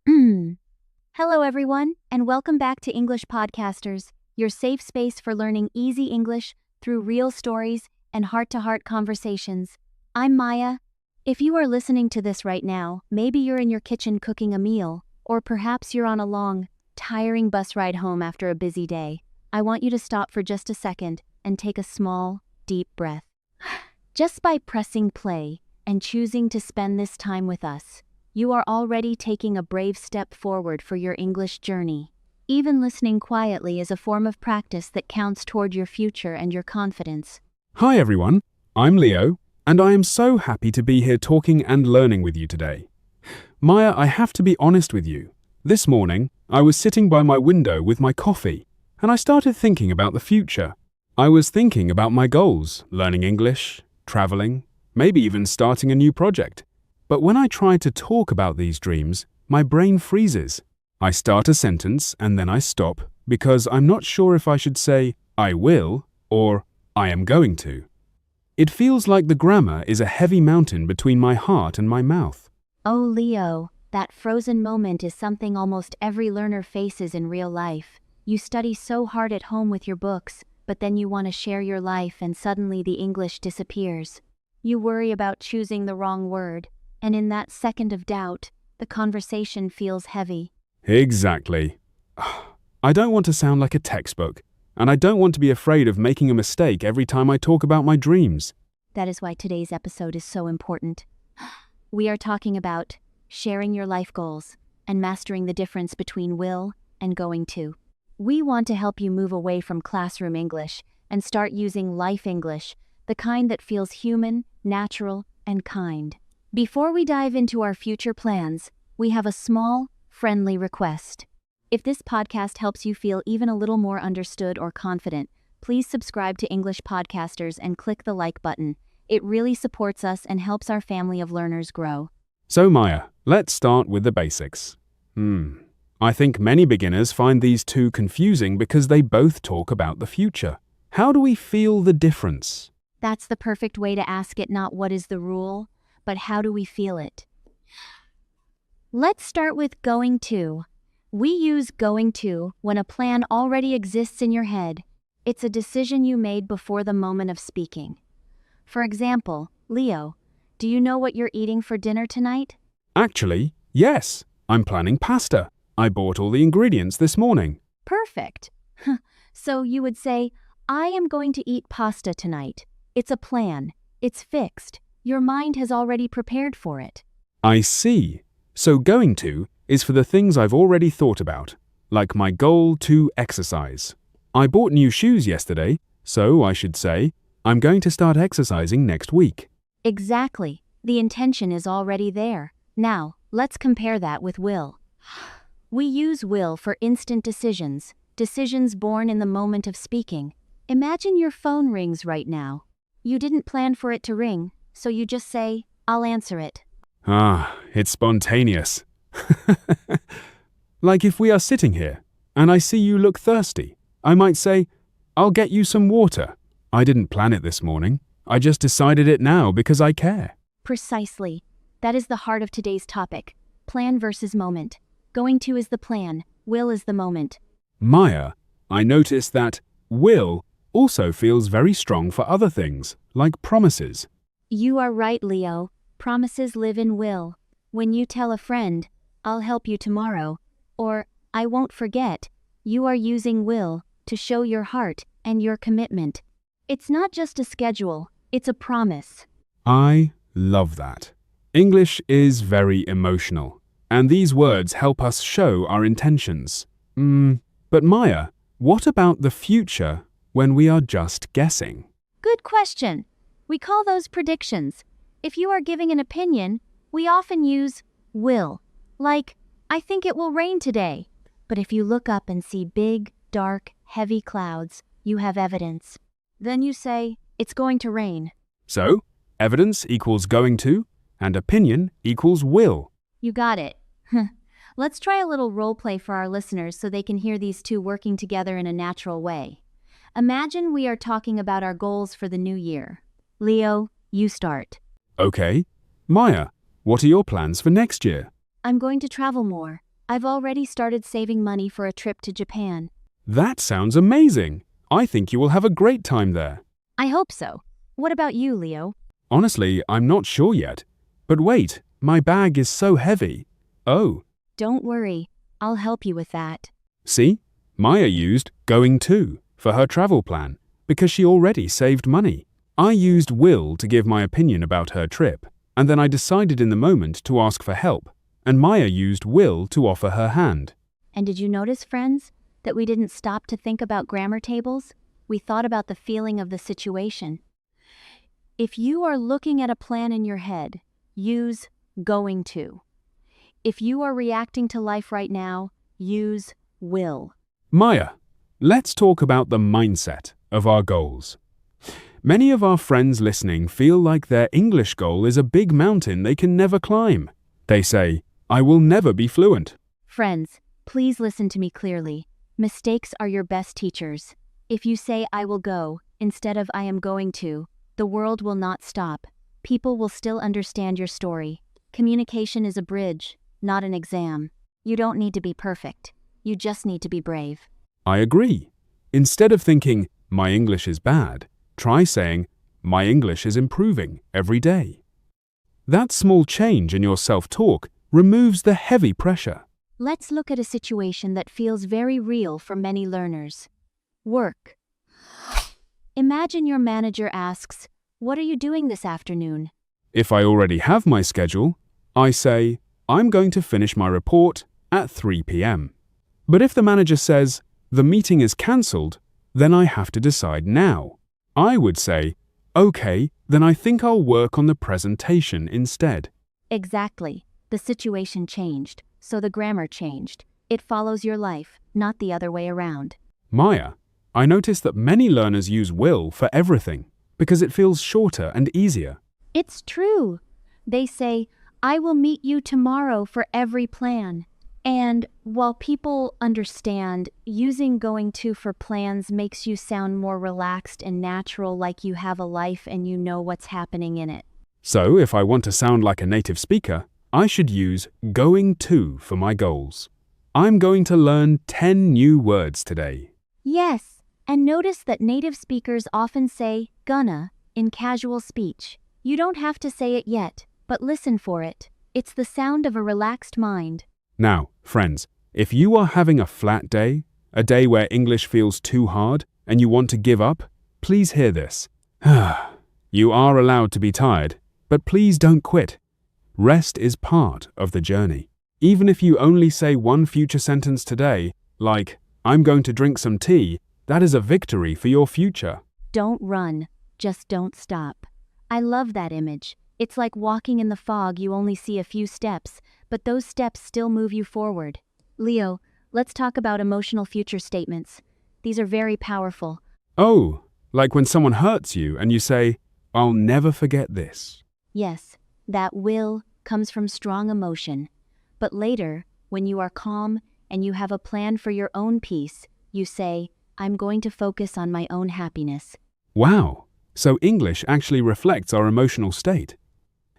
Hello, everyone, and welcome back to English Podcasters, your safe space for learning easy English through real stories and heart-to-heart conversations. I'm Maya. If you are listening to this right now, maybe you're in your kitchen cooking a meal, or perhaps you're on a long, tiring bus ride home after a busy day. I want you to stop for just a second and take a small, deep breath. Just by pressing play and choosing to spend this time with us, you are already taking a brave step forward for your English journey. Even listening quietly is a form of practice that counts toward your future and your confidence. Hi everyone, I'm Leo, and I am so happy to be here talking and learning with you today. Maya, I have to be honest with you. This morning, I was sitting by my window with my coffee, and I started thinking about the future. I was thinking about my goals, learning English, traveling, maybe even starting a new project. But when I try to talk about these dreams, my brain freezes. I start a sentence and then I stop because I'm not sure if I should say, I will, or I am going to. It feels like the grammar is a heavy mountain between my heart and my mouth. Oh, Leo, that frozen moment is something almost every learner faces in real life. You study so hard at home with your books, but then you want to share your life and suddenly the English disappears. You worry about choosing the wrong word, and in that second of doubt, the conversation feels heavy. Exactly. I don't want to sound like a textbook, and I don't want to be afraid of making a mistake every time I talk about my dreams. That is why today's episode is so important. We are talking about sharing your life goals and mastering the difference between will and going to. We want to help you move away from classroom English and start using life English, the kind that feels human, natural, and kind. Before we dive into our future plans, we have a small, friendly request. If this podcast helps you feel even a little more understood or confident, please subscribe to English Podcasters and click the like button. It really supports us and helps our family of learners grow. So Maya, let's start with the basics. I think many beginners find these two confusing because they both talk about the future. How do we feel the difference? That's the perfect way to ask it, not what is the rule, but how do we feel it? Let's start with going to. We use going to when a plan already exists in your head. It's a decision you made before the moment of speaking. For example, Leo, do you know what you're eating for dinner tonight? Actually, yes. I'm planning pasta. I bought all the ingredients this morning. Perfect. So you would say, I am going to eat pasta tonight. It's a plan. It's fixed. Your mind has already prepared for it. I see. So going to is for the things I've already thought about, like my goal to exercise. I bought new shoes yesterday, so I should say, I'm going to start exercising next week. Exactly. The intention is already there. Now, let's compare that with will. We use will for instant decisions born in the moment of speaking. Imagine your phone rings right now. You didn't plan for it to ring, so you just say, I'll answer it. It's spontaneous. Like if we are sitting here, and I see you look thirsty, I might say, I'll get you some water. I didn't plan it this morning. I just decided it now because I care. Precisely. That is the heart of today's topic. Plan versus moment. Going to is the plan, will is the moment. Maya, I noticed that will also feels very strong for other things, like promises. You are right, Leo. Promises live in will. When you tell a friend, I'll help you tomorrow, or I won't forget, you are using will to show your heart and your commitment. It's not just a schedule, it's a promise. I love that. English is very emotional, and these words help us show our intentions. But Maya, what about the future when we are just guessing? Good question. We call those predictions. If you are giving an opinion, we often use will. Like, I think it will rain today. But if you look up and see big, dark, heavy clouds, you have evidence. Then you say, it's going to rain. So, evidence equals going to, and opinion equals will. You got it. Let's try a little role play for our listeners so they can hear these two working together in a natural way. Imagine we are talking about our goals for the new year. Leo, you start. Okay. Maya, what are your plans for next year? I'm going to travel more. I've already started saving money for a trip to Japan. That sounds amazing. I think you will have a great time there. I hope so. What about you, Leo? Honestly, I'm not sure yet. But wait, my bag is so heavy. Oh, Don't worry, I'll help you with that. see? Maya used going to for her travel plan because she already saved money. I used will to give my opinion about her trip, and then I decided in the moment to ask for help, and Maya used will to offer her hand. And did you notice, friends, that we didn't stop to think about grammar tables? We thought about the feeling of the situation. If you are looking at a plan in your head, use going to. If you are reacting to life right now, use will. Maya, let's talk about the mindset of our goals. Many of our friends listening feel like their English goal is a big mountain they can never climb. They say, I will never be fluent. Friends, please listen to me clearly. Mistakes are your best teachers. If you say I will go instead of I am going to, the world will not stop. People will still understand your story. Communication is a bridge, not an exam. You don't need to be perfect. You just need to be brave. I agree. Instead of thinking, my English is bad, try saying, my English is improving every day. That small change in your self-talk removes the heavy pressure. Let's look at a situation that feels very real for many learners. Work. Imagine your manager asks, "What are you doing this afternoon?" If I already have my schedule, I say, I'm going to finish my report at 3 p.m. But if the manager says, the meeting is cancelled, then I have to decide now. I would say, okay, then I think I'll work on the presentation instead. Exactly. The situation changed, so the grammar changed. It follows your life, not the other way around. Maya, I notice that many learners use will for everything because it feels shorter and easier. It's true. They say, I will meet you tomorrow for every plan. And while people understand, using going to for plans makes you sound more relaxed and natural, like you have a life and you know what's happening in it. So if I want to sound like a native speaker, I should use going to for my goals. I'm going to learn 10 new words today. Yes, and notice that native speakers often say gonna in casual speech. You don't have to say it yet, but listen for it. It's the sound of a relaxed mind. Now, friends, if you are having a flat day, a day where English feels too hard, and you want to give up, please hear this. You are allowed to be tired, but please don't quit. Rest is part of the journey. Even if you only say one future sentence today, like, I'm going to drink some tea, that is a victory for your future. Don't run, just don't stop. I love that image. It's like walking in the fog. You only see a few steps, but those steps still move you forward. Leo, let's talk about emotional future statements. These are very powerful. Oh, like when someone hurts you and you say, I'll never forget this. Yes, that will comes from strong emotion. But later, when you are calm and you have a plan for your own peace, you say, I'm going to focus on my own happiness. Wow, so English actually reflects our emotional state.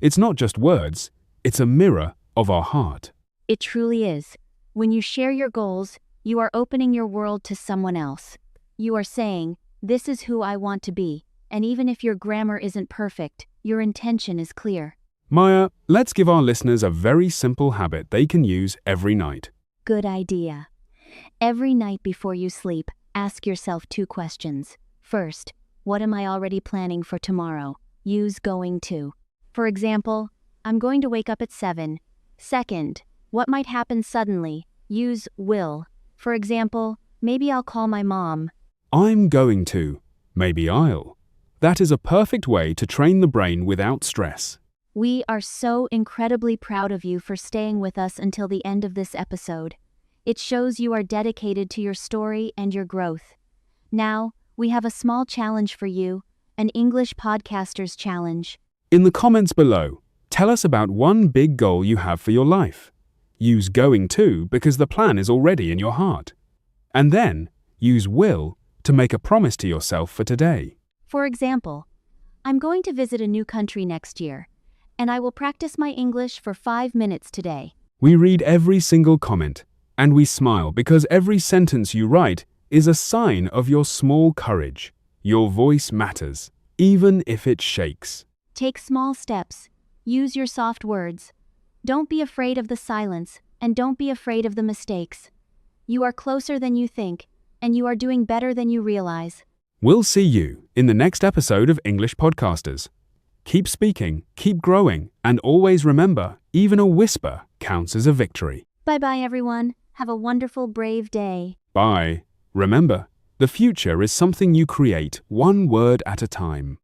It's not just words, it's a mirror of our heart. It truly is. When you share your goals, you are opening your world to someone else. You are saying, this is who I want to be, and even if your grammar isn't perfect, your intention is clear. Maya, let's give our listeners a very simple habit they can use every night. Good idea. Every night before you sleep, ask yourself 2 questions. First, what am I already planning for tomorrow? Use going to. For example, I'm going to wake up at 7. Second, what might happen suddenly? Use will. For example, maybe I'll call my mom. I'm going to. Maybe I'll. That is a perfect way to train the brain without stress. We are so incredibly proud of you for staying with us until the end of this episode. It shows you are dedicated to your story and your growth. Now, we have a small challenge for you, an English Podcasters Challenge. In the comments below, tell us about one big goal you have for your life. Use going to because the plan is already in your heart. And then, use will to make a promise to yourself for today. For example, I'm going to visit a new country next year, and I will practice my English for 5 minutes today. We read every single comment, and we smile because every sentence you write is a sign of your small courage. Your voice matters, even if it shakes. Take small steps. Use your soft words. Don't be afraid of the silence, and don't be afraid of the mistakes. You are closer than you think, and you are doing better than you realize. We'll see you in the next episode of English Podcasters. Keep speaking, keep growing, and always remember, even a whisper counts as a victory. Bye-bye, everyone. Have a wonderful, brave day. Bye. Remember, the future is something you create one word at a time.